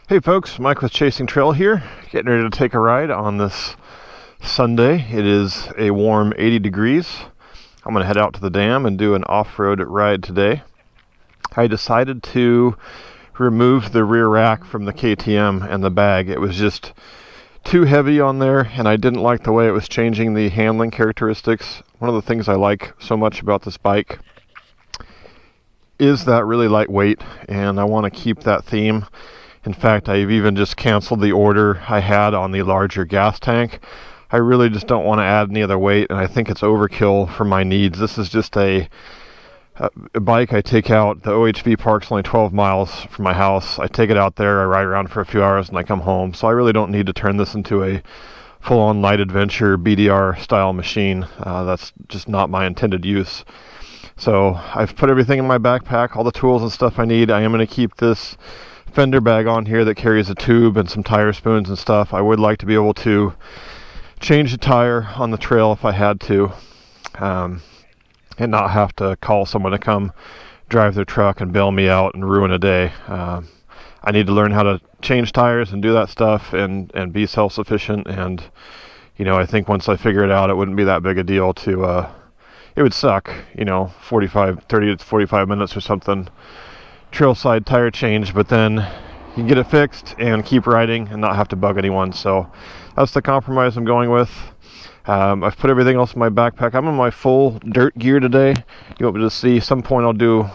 Hey folks, Mike with Chasing Trail here, getting ready to take a ride on this Sunday. It is a warm 80 degrees. I'm going to head out to the dam and do an off-road ride today. I decided to remove the rear rack from the KTM and the bag. It was just too heavy on there, and I didn't like the way it was changing the handling characteristics. One of the things I like so much about this bike is that really lightweight, and I want to keep that theme. In fact, I've even just canceled the order I had on the larger gas tank. I really just don't want to add any other weight, and I think it's overkill for my needs. This is just a bike I take out. The OHV park's only 12 miles from my house. I take it out there, I ride around for a few hours, and I come home. So I really don't need to turn this into a full-on light adventure BDR style machine. That's just not my intended use. So I've put everything in my backpack, all the tools and stuff I need. I am going to keep this fender bag on here that carries a tube and some tire spoons and stuff. I would like to be able to change the tire on the trail if I had to, and not have to call someone to come drive their truck and bail me out and ruin a day. I need to learn how to change tires and do that stuff and be self-sufficient, and I think once I figure it out, it wouldn't be that big a deal to it would suck, 30 to 45 minutes or something trailside tire change, but then you can get it fixed and keep riding and not have to bug anyone. So that's the compromise I'm going with. I've put everything else in my backpack. I'm in my full dirt gear today. You'll be able to see. Some point I'll do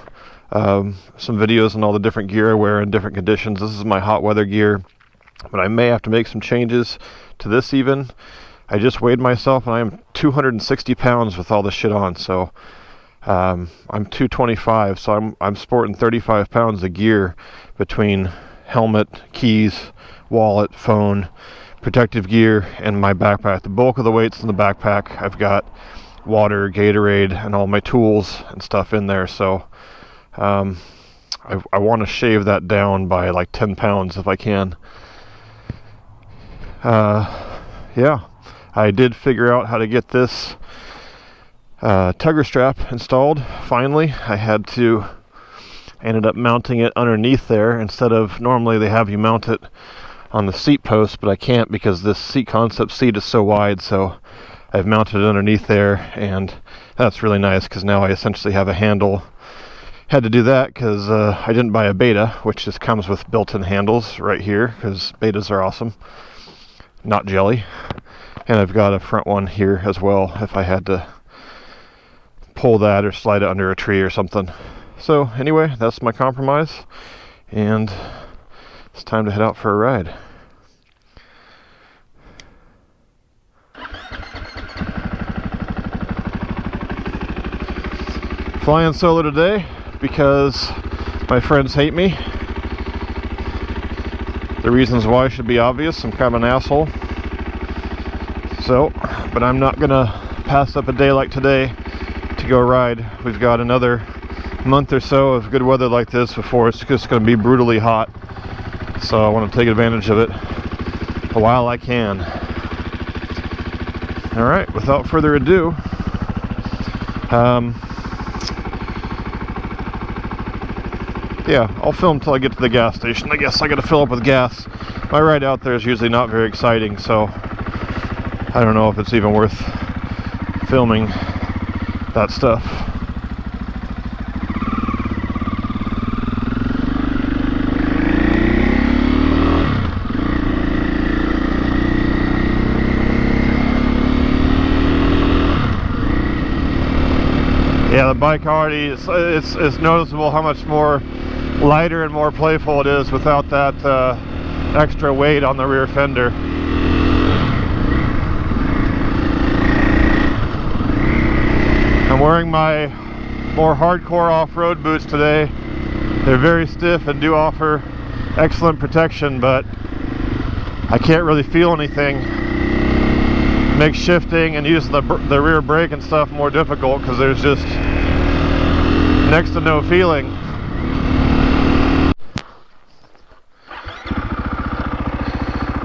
some videos on all the different gear I wear in different conditions. This is my hot weather gear, but I may have to make some changes to this even. I just weighed myself and I am 260 pounds with all this shit on. So I'm 225, so I'm sporting 35 pounds of gear between helmet, keys, wallet, phone, protective gear, and my backpack. The bulk of the weight's in the backpack. I've got water, Gatorade, and all my tools and stuff in there. So I want to shave that down by like 10 pounds if I can. Yeah, I did figure out how to get this tugger strap installed. Finally, I ended up mounting it underneath there instead of, normally they have you mount it on the seat post, but I can't because this seat concept seat is so wide. So I've mounted it underneath there, and that's really nice because now I essentially have a handle. Had to do that because I didn't buy a beta, which just comes with built-in handles right here because betas are awesome, not jelly. And I've got a front one here as well if I had to pull that or slide it under a tree or something. So anyway, that's my compromise, and it's time to head out for a ride. Flying solo today because my friends hate me. The reasons why should be obvious. I'm kind of an asshole. So, but I'm not gonna pass up a day like today to go ride. We've got another month or so of good weather like this before it's just going to be brutally hot. So I want to take advantage of it while I can. Alright, without further ado, yeah, I'll film till I get to the gas station. I guess I got to fill up with gas. My ride out there is usually not very exciting, so I don't know if it's even worth filming that stuff. Yeah, the bike already, it's noticeable how much more lighter and more playful it is without that extra weight on the rear fender. I'm wearing my more hardcore off-road boots today. They're very stiff and do offer excellent protection, but I can't really feel anything. Makes shifting and using the rear brake and stuff more difficult because there's just next to no feeling.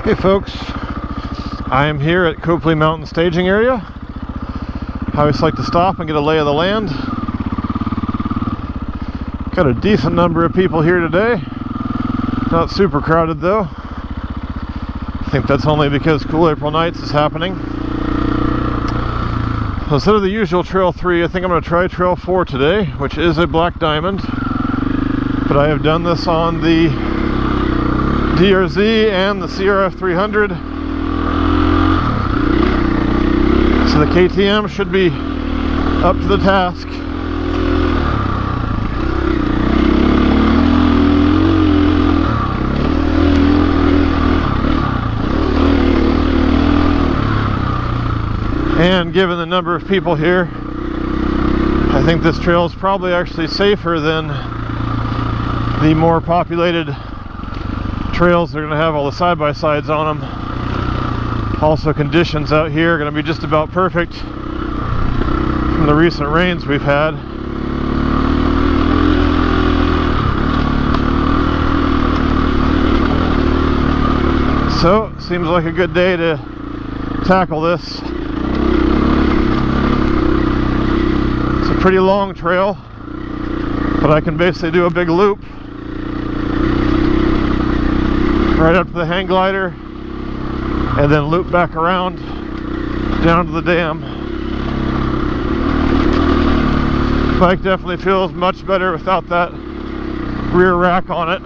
Hey folks, I am here at Copley Mountain staging area. I always like to stop and get a lay of the land. Got a decent number of people here today. Not super crowded though. I think that's only because Cool April Nights is happening. So instead of the usual Trail 3, I think I'm going to try Trail 4 today, which is a black diamond. But I have done this on the DRZ and the CRF 300. So the KTM should be up to the task. And given the number of people here, I think this trail is probably actually safer than the more populated trails. They're going to have all the side-by-sides on them. Also, conditions out here are going to be just about perfect from the recent rains we've had. So, seems like a good day to tackle this. It's a pretty long trail, but I can basically do a big loop right up to the hang glider and then loop back around down to the dam. Bike definitely feels much better without that rear rack on it.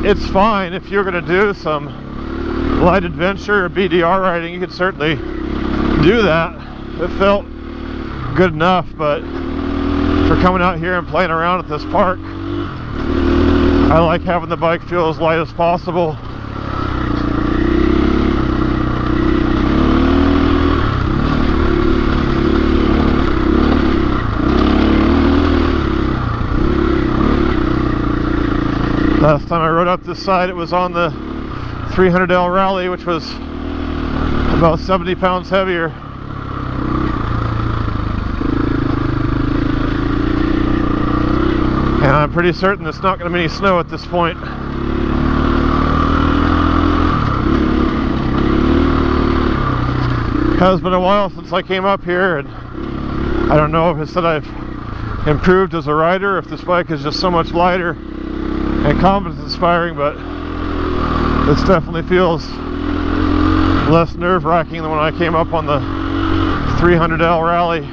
It's fine if you're going to do some light adventure or BDR riding. You could certainly do that. It felt good enough, but for coming out here and playing around at this park, I like having the bike feel as light as possible. Last time I rode up this side, it was on the 300L Rally, which was about 70 pounds heavier. And I'm pretty certain there's not going to be any snow at this point. It has been a while since I came up here, and I don't know if it's that I've improved as a rider, if this bike is just so much lighter and confidence inspiring, but this definitely feels less nerve-wracking than when I came up on the 300L Rally.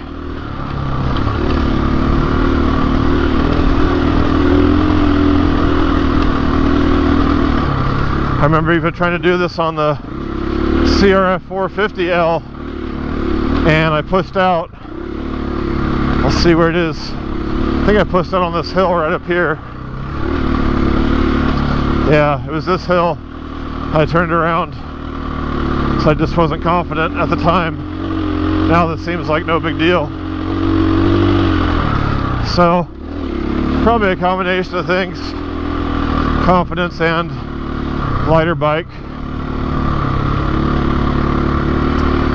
I remember even trying to do this on the CRF 450L, and I pushed out. I'll see where it is. I think I pushed out on this hill right up here. Yeah, it was this hill. I turned around, so I just wasn't confident at the time. Now this seems like no big deal. So, probably a combination of things. Confidence and lighter bike.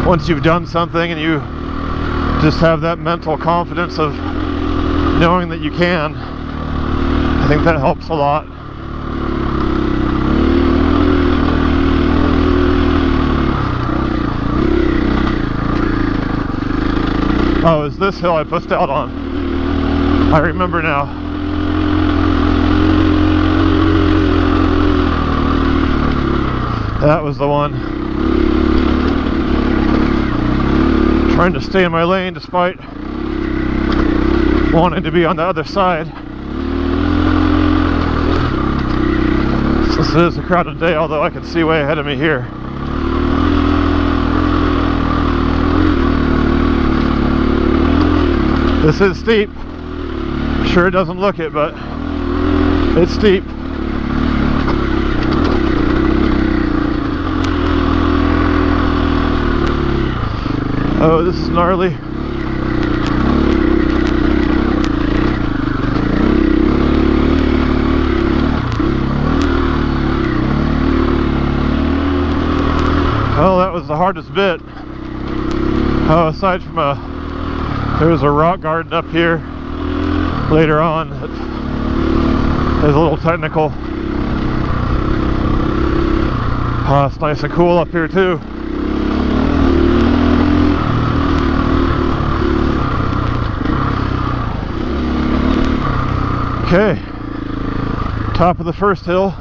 Once you've done something and you just have that mental confidence of knowing that you can, I think that helps a lot. Oh, it's this hill I pushed out on. I remember now. That was the one. Trying to stay in my lane despite wanting to be on the other side. This is a crowded day, although I can see way ahead of me here. This is steep. Sure, it doesn't look it, but it's steep. Oh, this is gnarly. Well, that was the hardest bit. Oh, aside from there was a rock garden up here later on that is a little technical. Oh, it's nice and cool up here too. Okay, Top of the first hill.